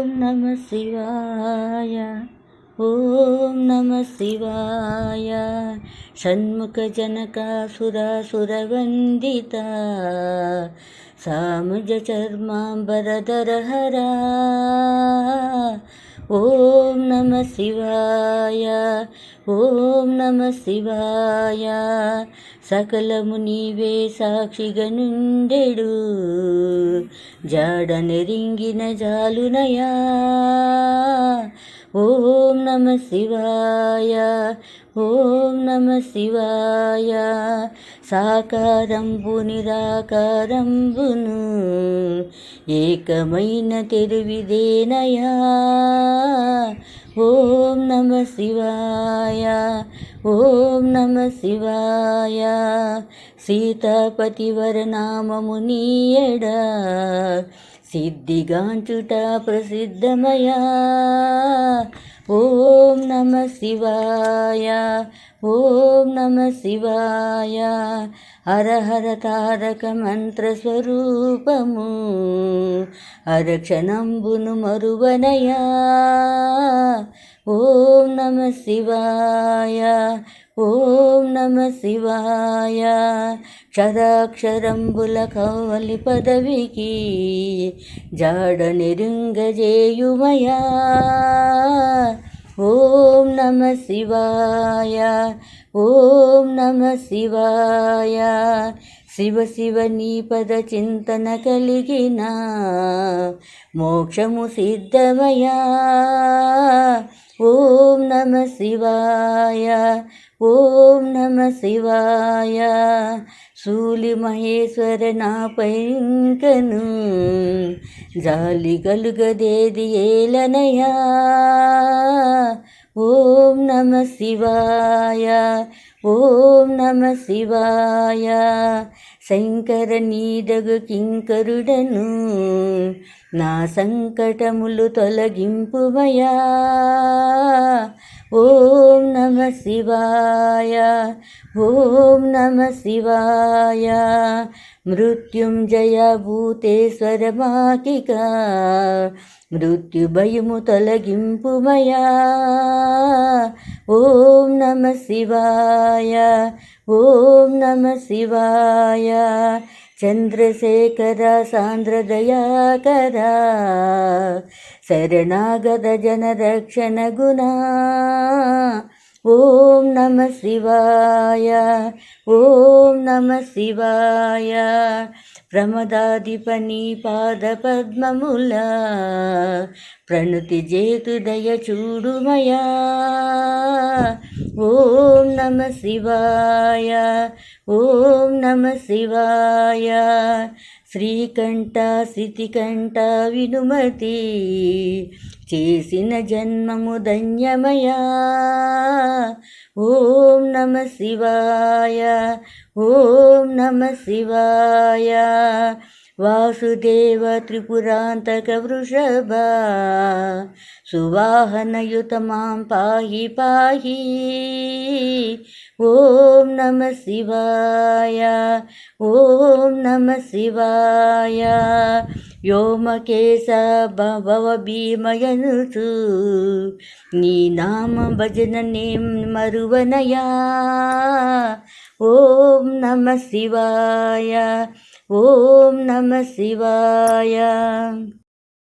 ఓం నమ శివాయ. ఓం నమ శివాయ. షణ్ముఖ జనకాసురాసురవందిత సాముజ చర్మాంబరధర హరా. ఓం నమ శివాయ. ఓం నమ శివాయ. సకలము నీవే సాక్షిగా నుండెడు జాడ నెరింగిన జాలునయా. ఓం నమ శివాయ. ఓం నమ శివాయ. సాకారంబు నిరాకారంబును ఏకమైన తెరువిదేనయా. ఓం నమ శివాయ. ఓం నమ శివాయ. సీతాపతివర నామము నీయడ సిద్ధిగాంచుట ప్రసిద్ధమయా. ఓం నమ శివాయ. ఓం నమ శివాయ. హరహర తారక మంత్ర స్వరూపము అరక్షణంబును మరువనయా. ఓం నమ శివాయ. ఓం నమ శివాయ. క్షరాక్షరంబుల కవలి పదవికి జాడ నెరుంగజేయుమయా. ఓం నమ శివాయ. ఓం నమ శివాయ. శివ శివ నీ పద చింతన కలిగిన మోక్షము సిద్ధమయా. ఓం నమ శివాయ. ఓం నమ శివాయ. శూలి మహేశ్వర నాపైంకను జాలి గలుగదేది ఏలనయా. ఓం నమ శివాయ. ఓం నమ శివాయ. శంకర నీదగు కింకరుడను నా సంకటములు తొలగింపుమయా. ఓం నమ శివాయ. ఓం నమ శివాయ. మృత్యుంజయ భూతేశ్వర మాకిక మృత్యు భయము తొలగింపుమయా. ఓం నమ శివాయ. ఓం నమ శివాయ. చంద్రశేఖర సాంద్ర దయాకర శరణాగత జన రక్షణ గుణా. ఓం నమ శివాయ. ఓం నమ శివాయ. ప్రమదాధిపని పాద పద్మముల ప్రణుతి జేతు దయ చూడుమయా. ఓం నమ శివాయ. ఓం నమ శివాయ. శ్రీకంఠ సితికంఠ వినుమతి చేసిన జన్మము ధన్యమయా. ఓం నమ శివాయ. ఓం నమ శివాయ. వాసుదేవ త్రిపురాంతక వృషభ సువాహనయుత మాం పాహి పాహి. ఓం నమ శివాయ. ఓం నమ శివాయ. వ్యోమకేశ భవ భీమయనుచు నీ నామ భజన నేం మరువనయా. ఓం నమ శివాయ. ఓం నమ శివాయ.